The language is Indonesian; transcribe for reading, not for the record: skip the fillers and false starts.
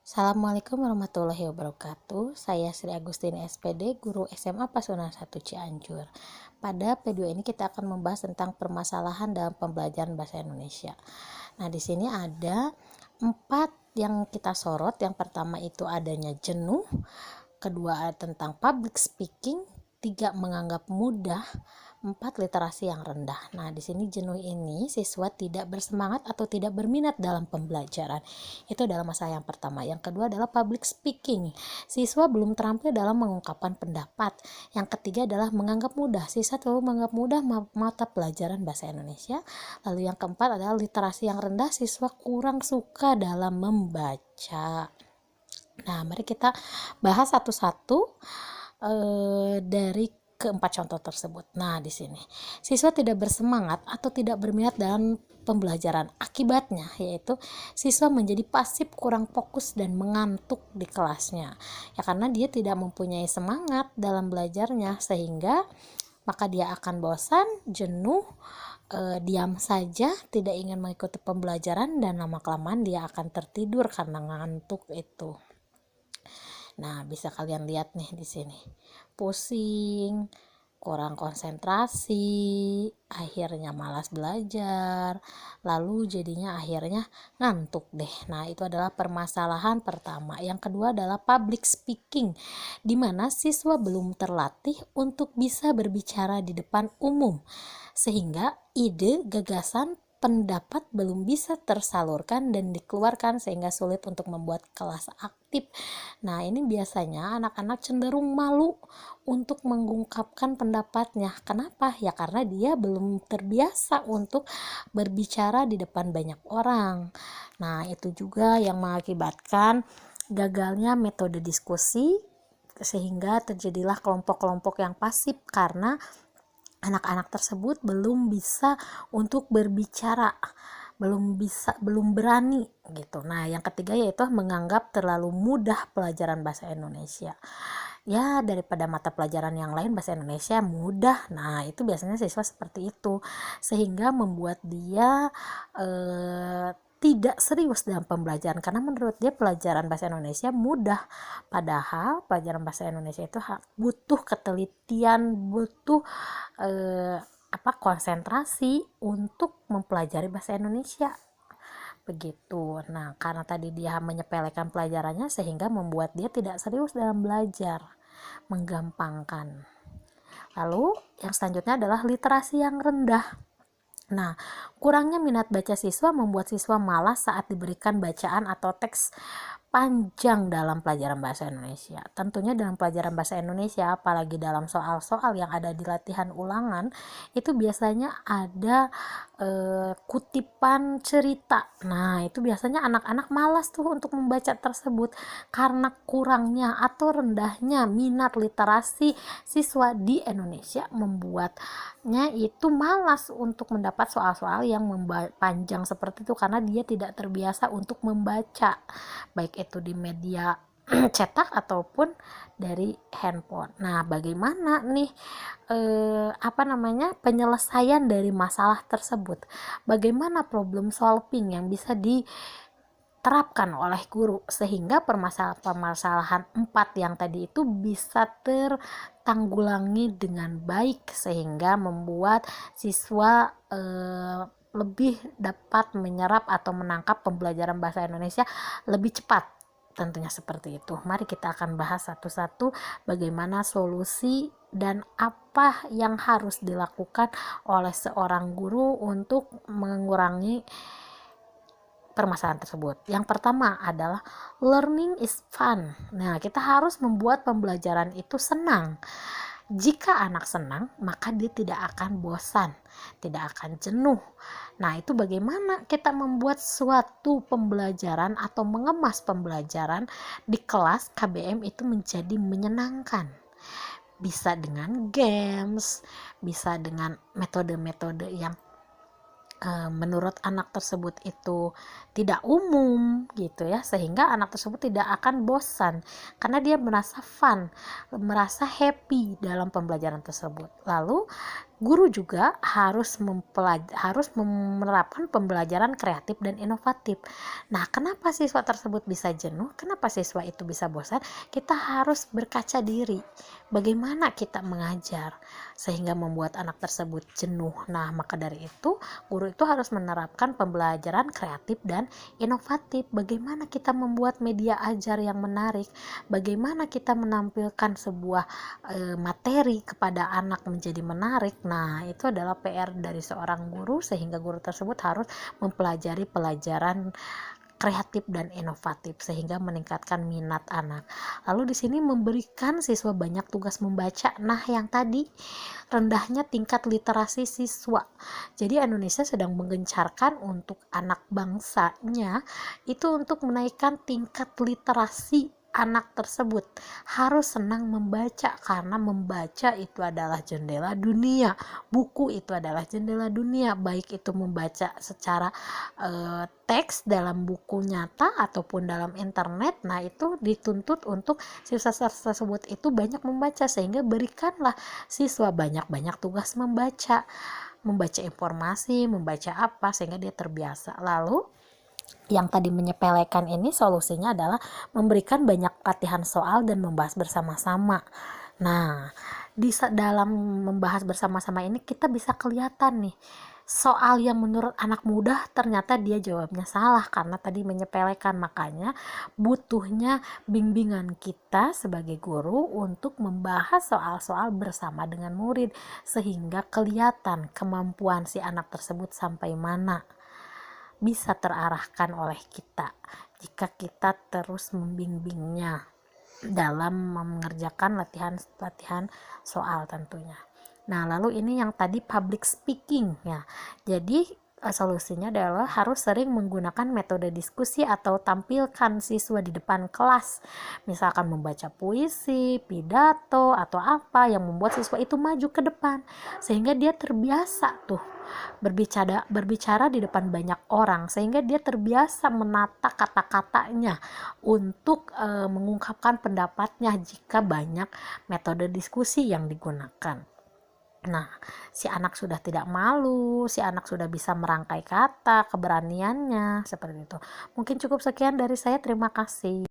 Assalamualaikum warahmatullahi wabarakatuh. Saya Sri Agustini SPD, Guru SMA Pasundan 1 Cianjur. Pada video ini kita akan membahas tentang permasalahan dalam pembelajaran bahasa Indonesia. Nah, di sini ada 4 yang kita sorot. Yang pertama itu adanya jenuh, kedua tentang public speaking, 3 menganggap mudah, 4 literasi yang rendah. Nah, di sini jenuh ini siswa tidak bersemangat atau tidak berminat dalam pembelajaran. Itu adalah masalah yang pertama. Yang kedua adalah public speaking. Siswa belum terampil dalam mengungkapkan pendapat. Yang ketiga adalah menganggap mudah. Siswa terlalu menganggap mudah mata pelajaran bahasa Indonesia. Lalu yang keempat adalah literasi yang rendah. Siswa kurang suka dalam membaca. Nah, mari kita bahas satu-satu dari keempat contoh tersebut. Nah, di sini siswa tidak bersemangat atau tidak berminat dalam pembelajaran. Akibatnya yaitu siswa menjadi pasif, kurang fokus dan mengantuk di kelasnya. Ya karena dia tidak mempunyai semangat dalam belajarnya, sehingga maka dia akan bosan, jenuh, diam saja, tidak ingin mengikuti pembelajaran, dan lama-kelamaan dia akan tertidur karena ngantuk itu. Nah, bisa kalian lihat nih di sini. Pusing, kurang konsentrasi, akhirnya malas belajar, lalu jadinya akhirnya ngantuk deh. Nah, itu adalah permasalahan pertama. Yang kedua adalah public speaking, di mana siswa belum terlatih untuk bisa berbicara di depan umum, sehingga ide, gagasan, pendapat belum bisa tersalurkan dan dikeluarkan, sehingga sulit untuk membuat kelas aktif. Nah, ini biasanya anak-anak cenderung malu untuk mengungkapkan pendapatnya. Kenapa? Ya karena dia belum terbiasa untuk berbicara di depan banyak orang. Nah, itu juga yang mengakibatkan gagalnya metode diskusi, sehingga terjadilah kelompok-kelompok yang pasif karena anak-anak tersebut belum bisa untuk berbicara, belum berani gitu. Nah, yang ketiga yaitu menganggap terlalu mudah pelajaran bahasa Indonesia. Ya, daripada mata pelajaran yang lain bahasa Indonesia mudah. Nah, itu biasanya siswa seperti itu, sehingga membuat dia tidak serius dalam pembelajaran karena menurut dia pelajaran bahasa Indonesia mudah, padahal pelajaran bahasa Indonesia itu butuh ketelitian, butuh konsentrasi untuk mempelajari bahasa Indonesia begitu. Nah, karena tadi dia menyepelekan pelajarannya sehingga membuat dia tidak serius dalam belajar, menggampangkan. Lalu yang selanjutnya adalah literasi yang rendah. Nah, kurangnya minat baca siswa membuat siswa malas saat diberikan bacaan atau teks panjang dalam pelajaran bahasa Indonesia. Tentunya dalam pelajaran bahasa Indonesia, apalagi dalam soal-soal yang ada di latihan ulangan, itu biasanya ada kutipan cerita. Nah, itu biasanya anak-anak malas tuh untuk membaca tersebut karena kurangnya atau rendahnya minat literasi siswa di Indonesia, membuatnya itu malas untuk mendapat soal-soal yang panjang seperti itu karena dia tidak terbiasa untuk membaca, baik itu di media cetak ataupun dari handphone. Nah, bagaimana nih penyelesaian dari masalah tersebut? Bagaimana problem solving yang bisa diterapkan oleh guru sehingga permasalahan 4 yang tadi itu bisa tertanggulangi dengan baik, sehingga membuat siswa lebih dapat menyerap atau menangkap pembelajaran bahasa Indonesia lebih cepat. Tentunya seperti itu. Mari kita akan bahas satu-satu bagaimana solusi dan apa yang harus dilakukan oleh seorang guru untuk mengurangi permasalahan tersebut. Yang pertama adalah learning is fun. Nah, kita harus membuat pembelajaran itu senang. Jika anak senang, maka dia tidak akan bosan, tidak akan jenuh. Nah, itu bagaimana kita membuat suatu pembelajaran atau mengemas pembelajaran di kelas KBM itu menjadi menyenangkan. Bisa dengan games, bisa dengan metode-metode yang menurut anak tersebut itu tidak umum gitu ya, sehingga anak tersebut tidak akan bosan karena dia merasa fun, merasa happy dalam pembelajaran tersebut. Lalu Guru juga harus menerapkan pembelajaran kreatif dan inovatif. Nah, kenapa siswa tersebut bisa jenuh? Kenapa siswa itu bisa bosan? Kita harus berkaca diri. Bagaimana kita mengajar sehingga membuat anak tersebut jenuh. Nah, maka dari itu, guru itu harus menerapkan pembelajaran kreatif dan inovatif. Bagaimana kita membuat media ajar yang menarik? Bagaimana kita menampilkan sebuah materi kepada anak menjadi menarik. Nah, itu adalah PR dari seorang guru, sehingga guru tersebut harus mempelajari pelajaran kreatif dan inovatif sehingga meningkatkan minat anak. Lalu di sini memberikan siswa banyak tugas membaca. Nah, yang tadi rendahnya tingkat literasi siswa. Jadi Indonesia sedang menggencarkan untuk anak bangsanya itu untuk menaikkan tingkat literasi anak tersebut. Harus senang membaca, karena membaca itu adalah jendela dunia. Buku itu adalah jendela dunia, baik itu membaca secara teks dalam buku nyata ataupun dalam internet. Nah, itu dituntut untuk siswa tersebut itu banyak membaca, sehingga berikanlah siswa banyak-banyak tugas membaca informasi, membaca apa, sehingga dia terbiasa. Lalu yang tadi menyepelekan ini, solusinya adalah memberikan banyak latihan soal dan membahas bersama-sama. Nah, dalam membahas bersama-sama ini kita bisa kelihatan nih, soal yang menurut anak muda ternyata dia jawabnya salah karena tadi menyepelekan. Makanya butuhnya bimbingan kita sebagai guru untuk membahas soal-soal bersama dengan murid, sehingga kelihatan kemampuan si anak tersebut sampai mana, bisa terarahkan oleh kita jika kita terus membimbingnya dalam mengerjakan latihan soal tentunya. Nah, lalu ini yang tadi public speaking ya. Jadi solusinya adalah harus sering menggunakan metode diskusi atau tampilkan siswa di depan kelas. Misalkan membaca puisi, pidato, atau apa yang membuat siswa itu maju ke depan. Sehingga dia terbiasa tuh berbicara di depan banyak orang, sehingga dia terbiasa menata kata-katanya untuk mengungkapkan pendapatnya jika banyak metode diskusi yang digunakan. Nah, si anak sudah tidak malu, si anak sudah bisa merangkai kata, keberaniannya seperti itu. Mungkin cukup sekian dari saya, terima kasih.